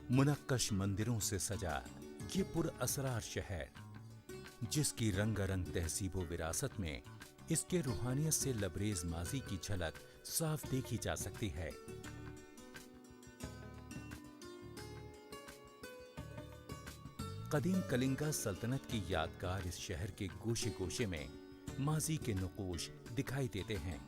मुनक्कश मंदिरों से सजा ये पुरअसरार शहर, जिसकी रंगारंग तहजीब व विरासत में इसके रूहानियत से लबरेज माजी की झलक साफ देखी जा सकती है। कदीम कलिंगा सल्तनत की यादगार इस शहर के गोशे गोशे में माजी के नुकूश दिखाई देते हैं।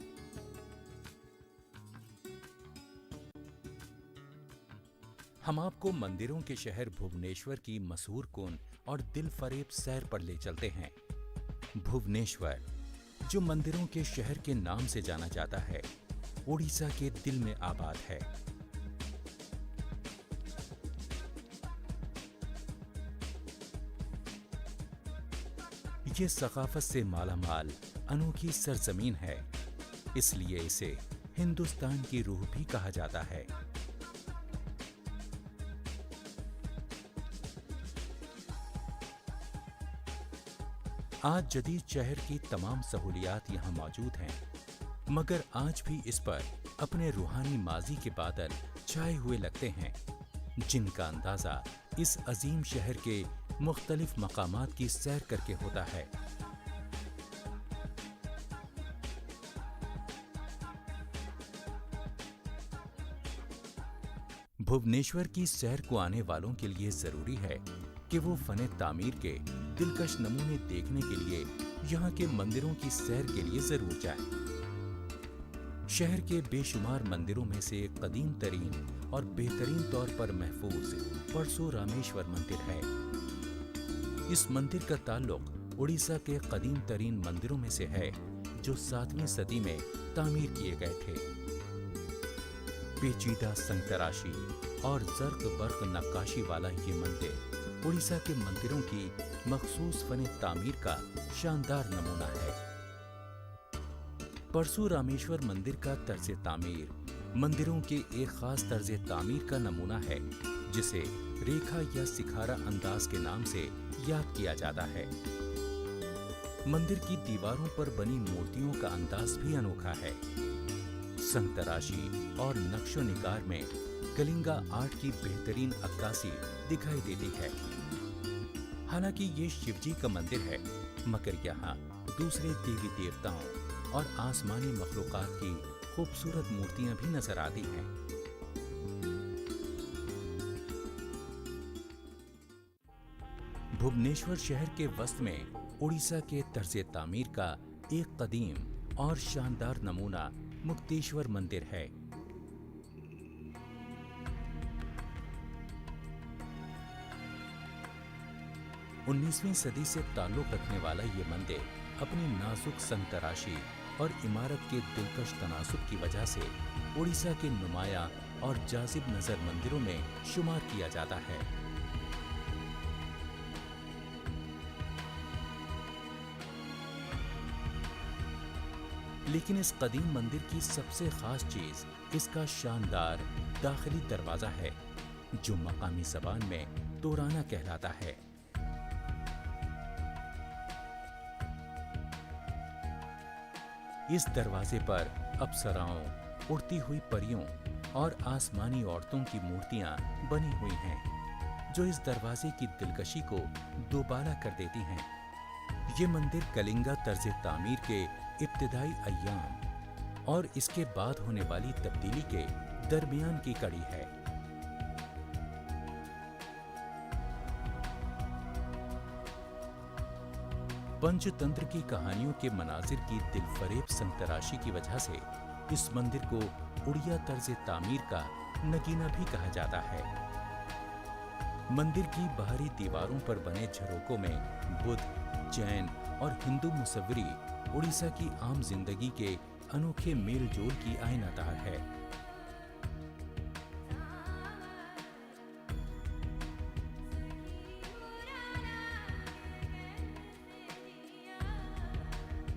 हम आपको मंदिरों के शहर भुवनेश्वर की मशहूर कुन और दिल फरेब सैर पर ले चलते हैं। भुवनेश्वर, जो मंदिरों के शहर के नाम से जाना जाता है, ओडिशा के दिल में आबाद है। ये सकाफत से मालामाल अनोखी सरजमीन है, इसलिए इसे हिंदुस्तान की रूह भी कहा जाता है। आज जदीद शहर की तमाम सहूलियात यहाँ मौजूद हैं, मगर आज भी इस पर अपने रूहानी माजी के बादल छाए हुए लगते हैं, जिनका अंदाजा इस अजीम शहर के मुख्तलिफ मकामात की सैर करके होता है। भुवनेश्वर की सैर को आने वालों के लिए जरूरी है कि वो फने तामीर के दिलकश नमूने देखने के लिए यहाँ के मंदिरों की सैर के लिए जरूर जाएं। शहर के बेशुमार मंदिरों में से एक कदीम तरीन और बेहतरीन तौर पर महफूज परशुरामेश्वर मंदिर है। इस मंदिर का ताल्लुक उड़ीसा के कदीम तरीन मंदिरों में से है, जो 7वीं सदी में तामीर किए गए थे। पेचीदा संगतराशी और जर्क बर्क नक्काशी वाला ये मंदिर उड़ीसा के मंदिरों की मखसूस फने तामीर का शानदार नमूना है। परशुरामेश्वर मंदिर का तर्ज तामीर मंदिरों के एक खास तर्ज तामीर का नमूना है, जिसे रेखा या सिखारा अंदाज के नाम से याद किया जाता है। मंदिर की दीवारों पर बनी मूर्तियों का अंदाज भी अनोखा है। संगतराशी और नक्शो निगार में कलिंगा आर्ट की बेहतरीन अक्कासी दिखाई देती है। हालांकि ये शिवजी का मंदिर है, मगर यहाँ दूसरे देवी देवताओं और आसमानी मखलूकात की खूबसूरत मूर्तियां भी नजर आती हैं। भुवनेश्वर शहर के वस्त में उड़ीसा के तर्ज तामीर का एक कदीम और शानदार नमूना मुक्तेश्वर मंदिर है। 19वीं सदी से ताल्लुक रखने वाला ये मंदिर अपनी नाजुक संगतराशी और इमारत के दिलकश तनासुब की वजह से उड़ीसा के नुमाया और जाजिब नजर मंदिरों में शुमार किया जाता है। लेकिन इस कदीम मंदिर की सबसे खास चीज इसका शानदार दाखिली दरवाजा है, जो मकामी ज़बान में तोराना कहलाता है। इस दरवाजे पर अप्सराओं, उड़ती हुई परियों और आसमानी औरतों की मूर्तियां बनी हुई हैं, जो इस दरवाजे की दिलकशी को दोबारा कर देती हैं। ये मंदिर कलिंगा तर्ज तामीर के इब्तिदाई अय्याम और इसके बाद होने वाली तब्दीली के दरमियान की कड़ी है। पंचतंत्र की कहानियों के मनाजिर की दिलफरेब संगतराशी की वजह से इस मंदिर को उड़िया तर्ज तामीर का नगीना भी कहा जाता है। मंदिर की बाहरी दीवारों पर बने झरोकों में बुद्ध, जैन और हिंदू मुसव्वरी उड़ीसा की आम जिंदगी के अनोखे मेल जोल की आईनादार है।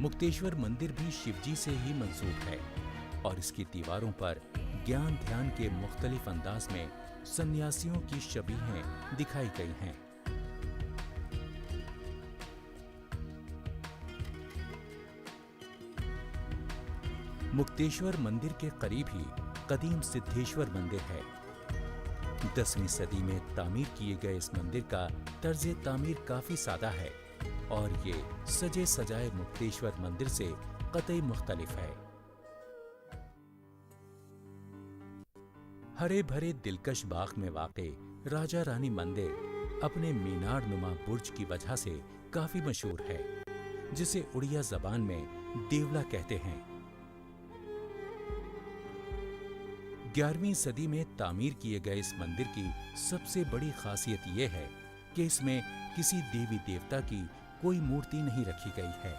मुक्तेश्वर मंदिर भी शिवजी से ही मंसूब है और इसकी दीवारों पर ज्ञान ध्यान के मुख्तलिफ अंदाज में सन्यासियों की शबीहें दिखाई गई हैं। मुक्तेश्वर मंदिर के करीब ही कदीम सिद्धेश्वर मंदिर है। 10वीं सदी में तामीर किए गए इस मंदिर का तर्ज तामीर काफी सादा है और ये सजे सजाए मुक्तेश्वर मंदिर से कतई मुख्तलिफ है। हरे भरे दिलकश बाग में वाक़े राजा रानी मंदिर अपने मीनार नुमा बुर्ज की वजह से काफी मशहूर है, जिसे उड़िया जबान में देवला कहते हैं। 11वीं सदी में तामीर किए गए इस मंदिर की सबसे बड़ी खासियत यह है कि इसमें किसी देवी देवता की कोई मूर्ति नहीं रखी गई है।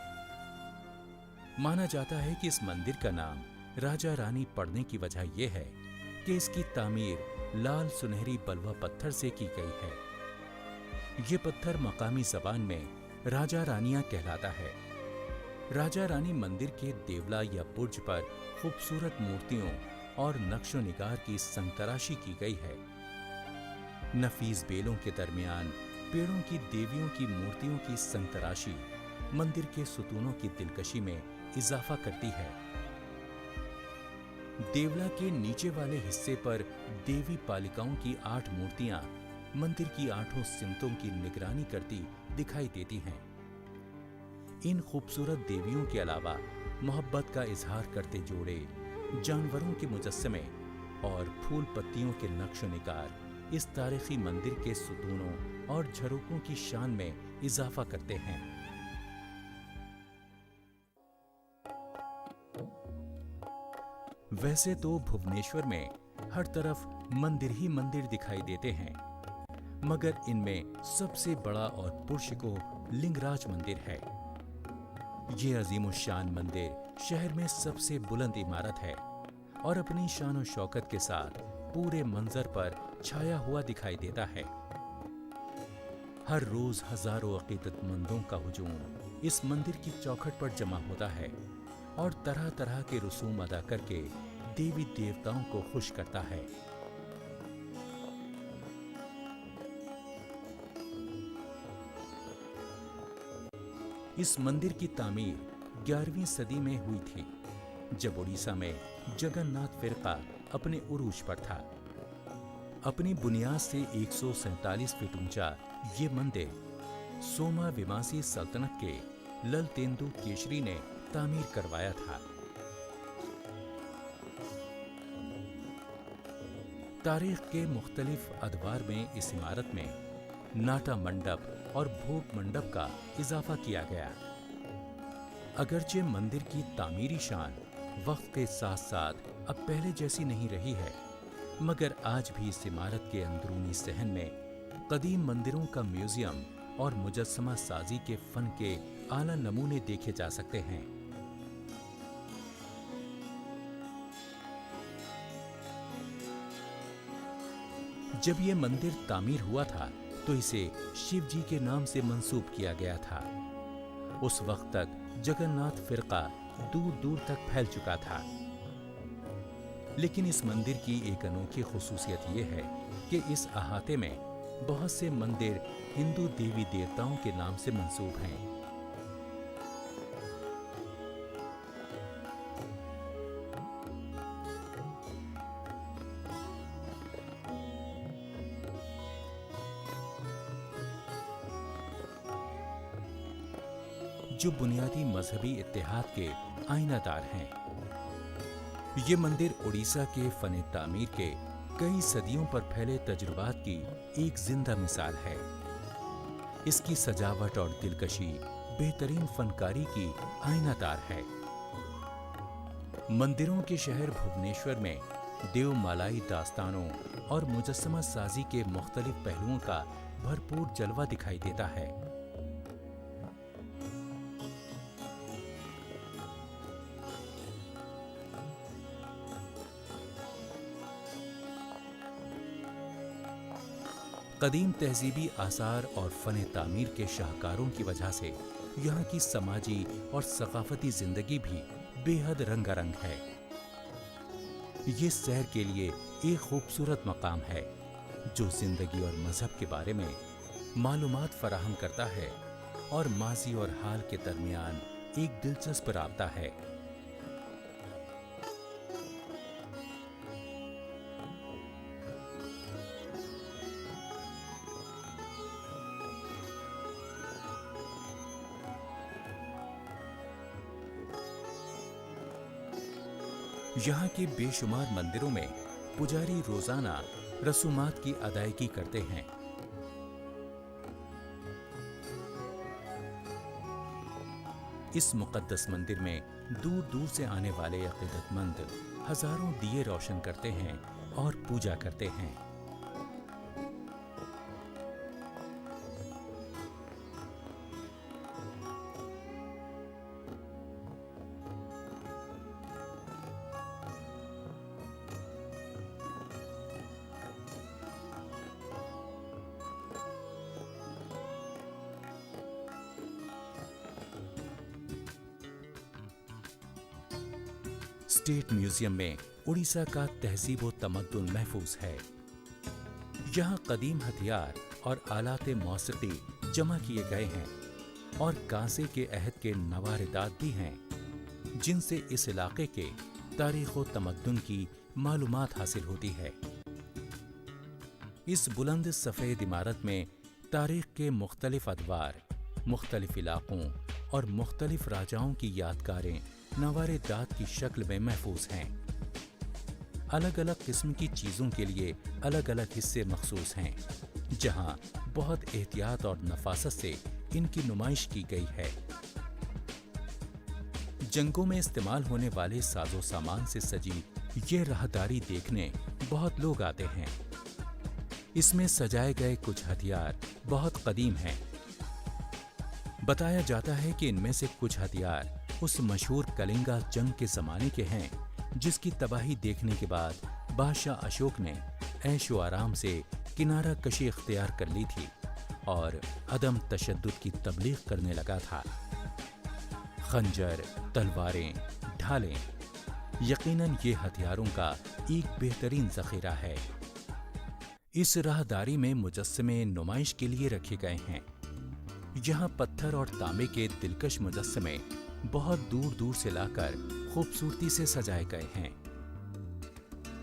माना जाता है कि इस मंदिर का नाम राजा रानी पड़ने की वजह यह है कि इसकी तामीर लाल सुनहरी बलुआ पत्थर से की गई है। ये पत्थर मकामी जबान में राजा रानियां कहलाता है। राजा रानी मंदिर के देवला या बुर्ज पर खूबसूरत मूर्तियों और नक्शो निगार की संतराशी की गई है। नफीस बेलों के दरमियान पेड़ों की देवियों की मूर्तियों की संतराशी मंदिर के सुतूनों की दिलकशी में इजाफा करती है। देवला के नीचे वाले हिस्से पर देवी पालिकाओं की 8 मूर्तियां मंदिर की 8 सिमतों की निगरानी करती दिखाई देती हैं। इन खूबसूरत देवियों के अलावा मोहब्बत का इजहार करते जोड़े, जानवरों के मुजस्समे और फूल पत्तियों के नक्शो निगार इस तारीखी मंदिर के सुतूनों और झरोकों की शान में इजाफा करते हैं। वैसे तो भुवनेश्वर में हर तरफ मंदिर ही मंदिर दिखाई देते हैं, मगर इनमें सबसे बड़ा और पुरशिको लिंगराज मंदिर है। ये अजीमुशान मंदिर शहर में सबसे बुलंद इमारत है और अपनी शान और शौकत के साथ पूरे मंजर पर छाया हुआ दिखाई देता है। हर रोज हजारों अकीदतमंदों का हुजूम इस मंदिर की चौखट पर जमा होता है और तरह तरह के रसूम अदा करके देवी देवताओं को खुश करता है। इस मंदिर की तामीर 11वीं सदी में हुई थी, जब उड़ीसा में जगन्नाथ फिरका अपने उरूज पर था। अपनी बुनियाद से 147 फीट ऊंचा ये मंदिर सोमा विमासी सल्तनत के ललतेंदु केशरी ने तामीर करवाया था। तारीख के मुख्तलिफ अदवार में इस इमारत में नाटा मंडप और भोग मंडप का इजाफा किया गया। अगरचे मंदिर की तामीरी शान वक्त के साथ साथ अब पहले जैसी नहीं रही है, मगर आज भी इस इमारत के अंदरूनी सहन में कदीम मंदिरों का म्यूजियम और मुजस्समा साजी के फन के आला नमूने देखे जा सकते हैं। जब ये मंदिर तामीर हुआ था तो इसे शिव जी के नाम से मंसूब किया गया था। उस वक्त तक जगन्नाथ फिरका दूर दूर तक फैल चुका था। लेकिन इस मंदिर की एक अनोखी खुसूसियत ये है कि इस अहाते में बहुत से मंदिर हिंदू देवी देवताओं के नाम से मंसूब हैं। जो बुनियादी मजहबी इत्तेहाद के आईनादार हैं। ये मंदिर उड़ीसा के फन तामीर के कई सदियों पर फैले तजुर्बात की एक जिंदा मिसाल है। इसकी सजावट और दिलकशी बेहतरीन फनकारी की आईनादार है। मंदिरों के शहर भुवनेश्वर में देवमालाई दास्तानों और मुजस्समा साजी के मुख्तलिफ पहलुओं का भरपूर जलवा दिखाई देता है। कदीम तहजीबी आसार और फन तामीर के शाहकारों की वजह से यहाँ की समाजी और सकाफती जिंदगी भी बेहद रंगारंग है। ये सैर के लिए एक खूबसूरत मकाम है जो जिंदगी और मजहब के बारे में मालूमात फराहम करता है और माजी और हाल के दरमियान एक दिलचस्प राबता है। यहाँ के बेशुमार मंदिरों में पुजारी रोजाना रसूमात की अदायगी करते हैं। इस मुकद्दस मंदिर में दूर दूर से आने वाले अकीदतमंद हजारों दिए रोशन करते हैं और पूजा करते हैं। स्टेट म्यूजियम में उड़ीसा का तहजीब व तमद्दुन महफूज है। यहाँ कदीम हथियार और आलाते मौसीकी जमा किए गए हैं और कांसे के अहद के नवारिदात भी हैं, जिनसे इस इलाके के तारीख व तमद्दुन की मालूमात हासिल होती है। इस बुलंद सफ़ेद इमारत में तारीख के मुख्तलिफ अदवार, मुख्तलिफ इलाकों और मुख्तलिफ राजाओं की यादगारें नवारिदात की शक्ल में महफूज हैं। अलग अलग किस्म की चीज़ों के लिए अलग अलग हिस्से मखसूस हैं, जहां बहुत एहतियात और नफासत से इनकी नुमाइश की गई है। जंगों में इस्तेमाल होने वाले साजो सामान से सजी ये राहदारी देखने बहुत लोग आते हैं। इसमें सजाए गए कुछ हथियार बहुत कदीम हैं। बताया जाता है कि इनमें से कुछ हथियार उस मशहूर कलिंगा जंग के ज़माने के हैं, जिसकी तबाही देखने के बाद बादशाह अशोक ने ऐशो आराम से किनारा कशी इख्तियार कर ली थी और अदम तशद्दुद की तबलीग करने लगा था। खंजर, तलवारें, ढालें, यकीनन ये हथियारों का एक बेहतरीन ज़ख़ीरा है। इस राहदारी में मुजस्समे नुमाइश के लिए रखे गए हैं। यहाँ पत्थर और तांबे के दिलकश मुजस्समे बहुत दूर दूर से लाकर खूबसूरती से सजाए गए हैं।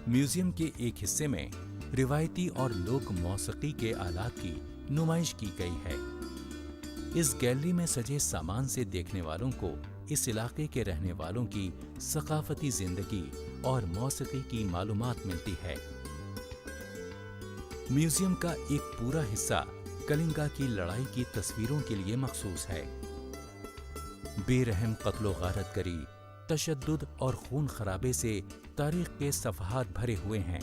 म्यूजियम के एक हिस्से में रिवायती और लोक मौसीकी के आलात की नुमाइश की गई है। इस गैलरी में सजे सामान से देखने वालों को इस इलाके के रहने वालों की सकाफती जिंदगी और मौसीकी की मालूमात मिलती है। म्यूजियम का एक पूरा हिस्सा कलिंगा की लड़ाई की तस्वीरों के लिए मखसूस है। बेरहम कत्लो गारतगरी, तशद्दुद और खून खराबे से तारीख के सफ़हात भरे हुए हैं।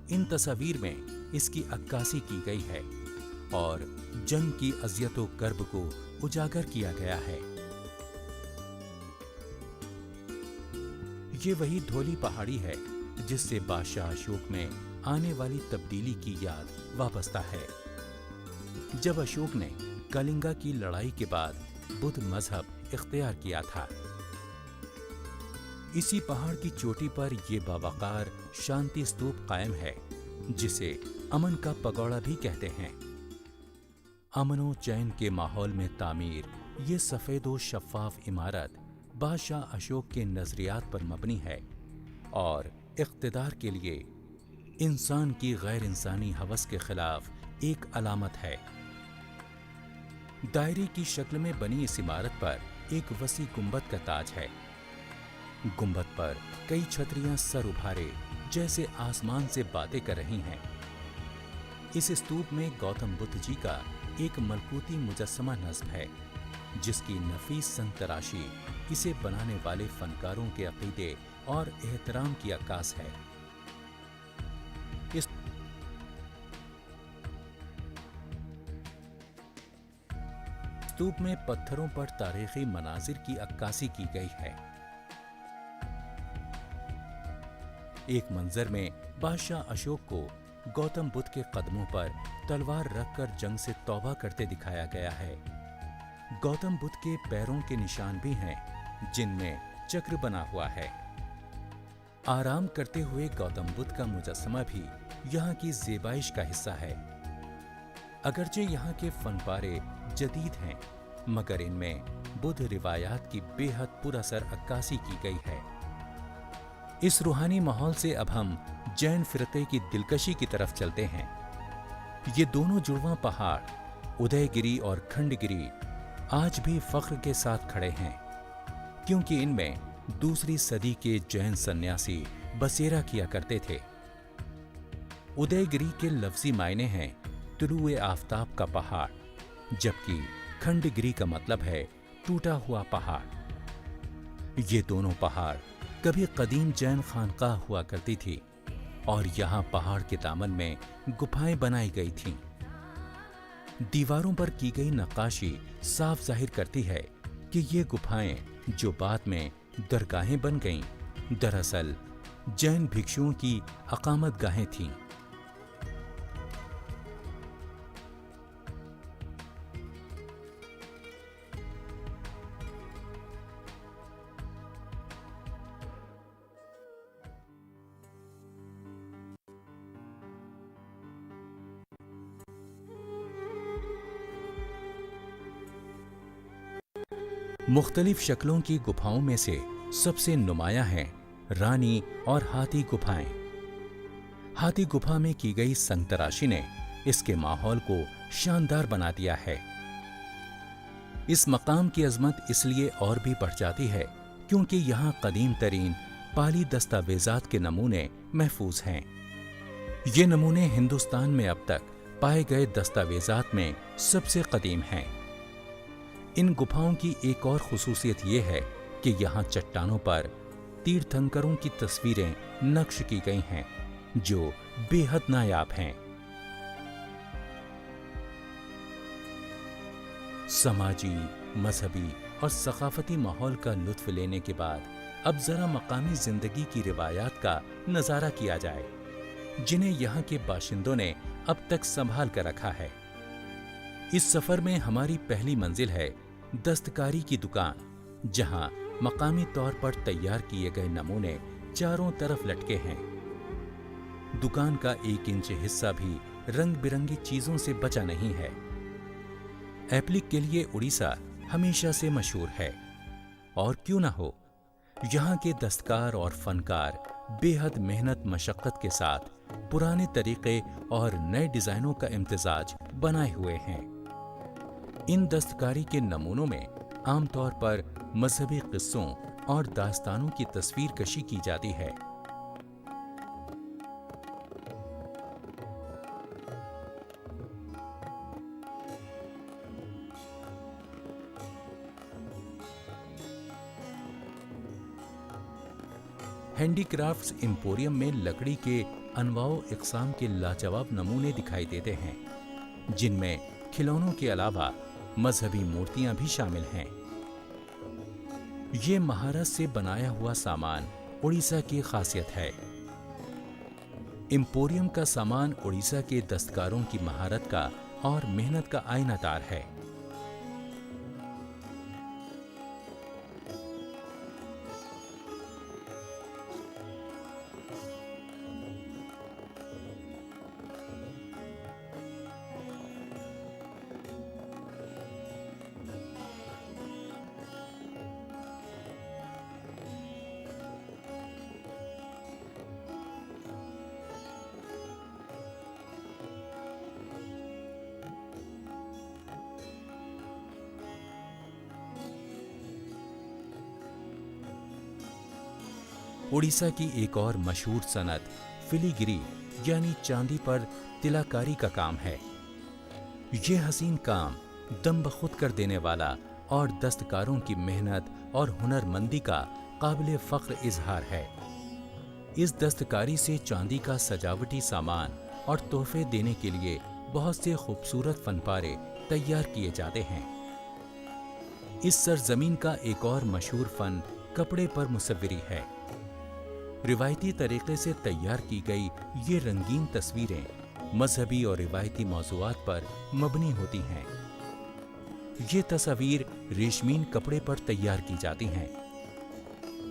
इन तस्वीर में इसकी अक्कासी की गई है और जंग की अज़ियत व कर्ब को उजागर किया गया है। ये वही धौली पहाड़ी है जिससे बादशाह अशोक में आने वाली तब्दीली की याद वाबस्ता है। जब अशोक ने कलिंगा की लड़ाई के बाद बुद्ध मजहब इख्तियार किया था। इसी पहाड़ की चोटी पर ये बावकार शांति स्तूप कायम है, जिसे अमन का पगौड़ा भी कहते हैं। अमनो चैन के माहौल में तामीर ये सफ़ेद व शफ़ाफ इमारत बादशाह अशोक के नजरियात पर मबनी है और इख्तिदार के लिए इंसान की गैर इंसानी हवस के खिलाफ एक अलामत है। दायरे की शक्ल में बनी इस इमारत पर एक वसी गुंबद का ताज है। गुंबद पर कई छतरियां सर उभारे जैसे आसमान से बातें कर रही हैं। इस स्तूप में गौतम बुद्ध जी का एक मलकूती मुजस्समा नस्ब है, जिसकी नफीस संग तराशी इसे बनाने वाले फनकारों के अकीदे और एहतराम की अक्कास है। इस स्तूप में पत्थरों पर तारीखी मनाजिर की अक्कासी की गई है। एक मंजर में बादशाह अशोक को गौतम बुद्ध के कदमों पर तलवार रखकर जंग से तौबा करते दिखाया गया है। गौतम बुद्ध के पैरों के निशान भी हैं, जिनमें चक्र बना हुआ है। आराम करते हुए गौतम बुद्ध का मुजस्समा भी यहाँ की ज़ेबाइश का हिस्सा है। अगरचे यहाँ के फनपारे जदीद हैं, मगर इनमें बुद्ध रिवायात की बेहद पुरअसर अक्कासी की गई है। इस रूहानी माहौल से अब हम जैन फिरके की दिलकशी की तरफ चलते हैं। ये दोनों जुड़वां पहाड़, उदयगिरी और खंडगिरी, आज भी फख्र के साथ खड़े हैं, क्योंकि इनमें दूसरी सदी के जैन सन्यासी बसेरा किया करते थे। उदयगिरी के लफ्जी मायने हैं तुलुए आफताब का पहाड़, जबकि खंडगिरी का मतलब है टूटा हुआ पहाड़। ये दोनों पहाड़ कभी कदीम जैन खानकाह हुआ करती थी और यहाँ पहाड़ के दामन में गुफाएं बनाई गई थीं। दीवारों पर की गई नक्काशी साफ जाहिर करती है कि ये गुफाएं, जो बाद में दरगाहें बन गईं, दरअसल जैन भिक्षुओं की अकामत गाहें थीं। मुख्तलिफ शक्लों की गुफाओं में से सबसे नुमायां हैं रानी और हाथी गुफाएं। हाथी गुफा में की गई संगतराशी ने इसके माहौल को शानदार बना दिया है। इस मकाम की अजमत इसलिए और भी बढ़ जाती है क्योंकि यहाँ कदीम तरीन पाली दस्तावेजात के नमूने महफूज हैं। ये नमूने हिंदुस्तान में अब तक पाए गए दस्तावेजात में सबसे कदीम हैं। इन गुफाओं की एक और खुसूसियत ये है कि यहाँ चट्टानों पर तीर्थंकरों की तस्वीरें नक्श की गई हैं, जो बेहद नायाब हैं। समाजी, मजहबी और सकाफती माहौल का लुत्फ लेने के बाद अब जरा मकामी जिंदगी की रिवायात का नजारा किया जाए, जिन्हें यहाँ के बाशिंदों ने अब तक संभाल कर रखा है। इस सफर में हमारी पहली मंजिल है दस्तकारी की दुकान, जहां मकामी तौर पर तैयार किए गए नमूने चारों तरफ लटके हैं। दुकान का 1 इंच हिस्सा भी रंग बिरंगी चीजों से बचा नहीं है। एप्लिक के लिए उड़ीसा हमेशा से मशहूर है, और क्यों ना हो, यहाँ के दस्तकार और फनकार बेहद मेहनत मशक्कत के साथ पुराने तरीके और नए डिजाइनों का इम्तिजाज बनाए हुए हैं। इन दस्तकारी के नमूनों में आमतौर पर मजहबी किस्सों और दास्तानों की तस्वीर कशी की जाती है। हैंडीक्राफ्ट्स एम्पोरियम में लकड़ी के अनवाओ इक़साम के लाजवाब नमूने दिखाई देते हैं, जिनमें खिलौनों के अलावा मजहबी मूर्तियां भी शामिल हैं। ये महारत से बनाया हुआ सामान उड़ीसा की खासियत है। एम्पोरियम का सामान उड़ीसा के दस्तकारों की महारत का और मेहनत का आईनादार है। उड़ीसा की एक और मशहूर सनत फिलीगिरी यानी चांदी पर तिलाकारी का काम है। ये हसीन काम दम बखुद कर देने वाला और दस्तकारों की मेहनत और हुनरमंदी का काबिल फख्र इजहार है। इस दस्तकारी से चांदी का सजावटी सामान और तोहफे देने के लिए बहुत से खूबसूरत फनपारे तैयार किए जाते हैं। इस सरजमीन का एक और मशहूर फन कपड़े पर मुसव्विरी है। रिवायती तरीके से तैयार की गई ये रंगीन तस्वीरें मजहबी और रिवायती मौज़ूआत पर मबनी होती हैं। ये तस्वीर रेशमीन कपड़े पर तैयार की जाती हैं।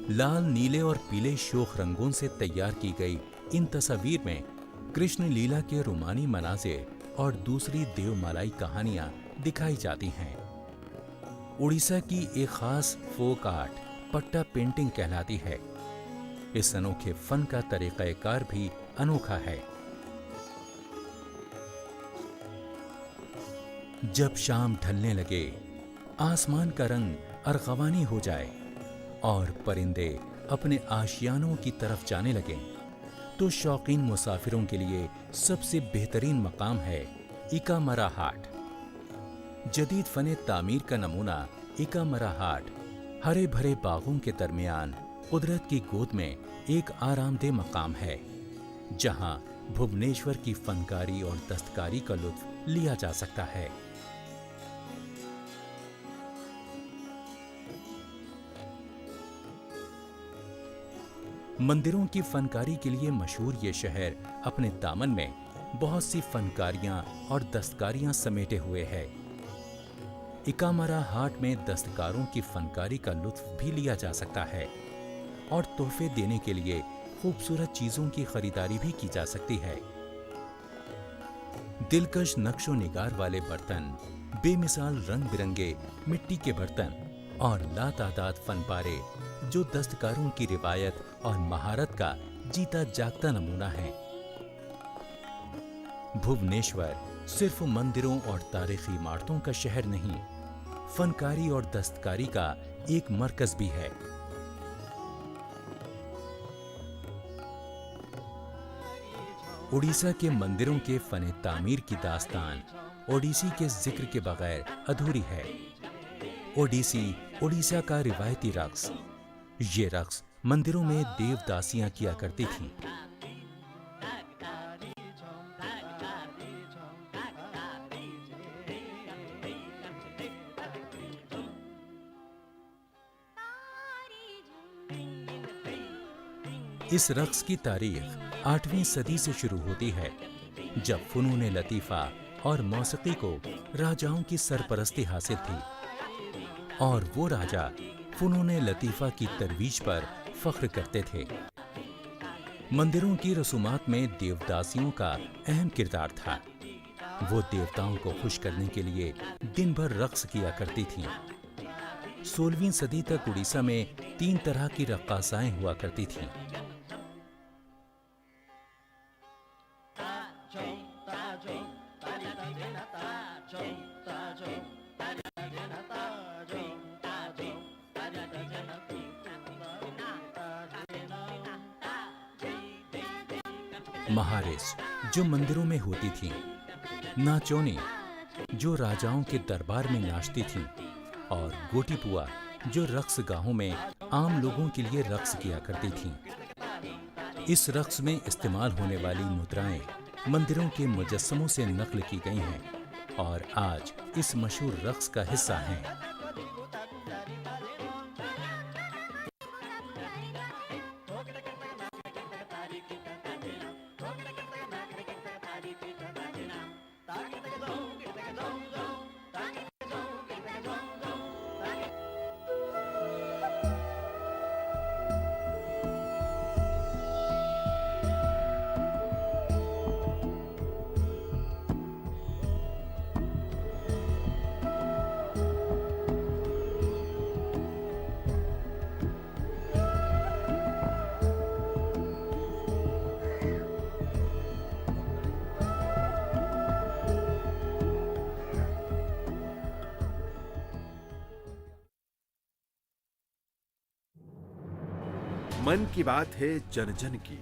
लाल, नीले और पीले शोख रंगों से तैयार की गई इन तस्वीर में कृष्ण लीला के रोमानी मनाज़िर और दूसरी देवमालाई कहानियां दिखाई जाती हैं। उड़ीसा की एक खास फोक आर्ट पट्टा पेंटिंग कहलाती है। इस अनोखे फन का तरीक़ाकार भी अनोखा है। जब शाम ढलने लगे, आसमान का रंग अरगवानी हो जाए और परिंदे अपने आशियानों की तरफ जाने लगें, तो शौकीन मुसाफिरों के लिए सबसे बेहतरीन मकाम है इकामरा हाट। जदीद फने तामीर का नमूना इकामरा हाट हरे भरे बागों के दरमियान कुदरत की गोद में एक आरामदेह मकाम है, जहां भुवनेश्वर की फनकारी और दस्तकारी का लुत्फ लिया जा सकता है। मंदिरों की फनकारी के लिए मशहूर ये शहर अपने दामन में बहुत सी फनकारियां और दस्तकारियां समेटे हुए है। इकामरा हाट में दस्तकारों की फनकारी का लुत्फ भी लिया जा सकता है और तोहफे देने के लिए खूबसूरत चीजों की खरीदारी भी की जा सकती है। दिलकश नक्शो निगार वाले बर्तन, बेमिसाल रंग बिरंगे मिट्टी के बर्तन और लातादाद फनपारे जो दस्तकारों की रिवायत और महारत का जीता जागता नमूना है। भुवनेश्वर सिर्फ मंदिरों और तारीखी इमारतों का शहर नहीं, फनकारी और दस्तकारी का एक मरकज भी है। उड़ीसा के मंदिरों के फने तामीर की दास्तान ओडिसी के जिक्र के बगैर अधूरी है। ओडिसी उड़ीसा का रिवायती रक्स। ये रक्स मंदिरों में देवदासियां किया करती थीं। इस रक्स की तारीख 8वीं सदी से शुरू होती है, जब फुनून लतीफ़ा और मौसीकी को राजाओं की सरपरस्ती हासिल थी और वो राजा फुनून लतीफ़ा की तरवीज पर फख्र करते थे। मंदिरों की रसूमात में देवदासियों का अहम किरदार था। वो देवताओं को खुश करने के लिए दिन भर रक्स किया करती थीं। 16वीं सदी तक उड़ीसा में 3 तरह की रक्कासाएं हुआ करती थीं। महारिस जो मंदिरों में होती थीं, नाचोनी जो राजाओं के दरबार में नाचती थीं और गोटीपुआ जो रक्स गाहों में आम लोगों के लिए रक्स किया करती थीं। इस रक्स में इस्तेमाल होने वाली मुद्राएं मंदिरों के मुजस्समों से नक्ल की गई हैं और आज इस मशहूर रक्स का हिस्सा हैं। मन की बात है जन जन की,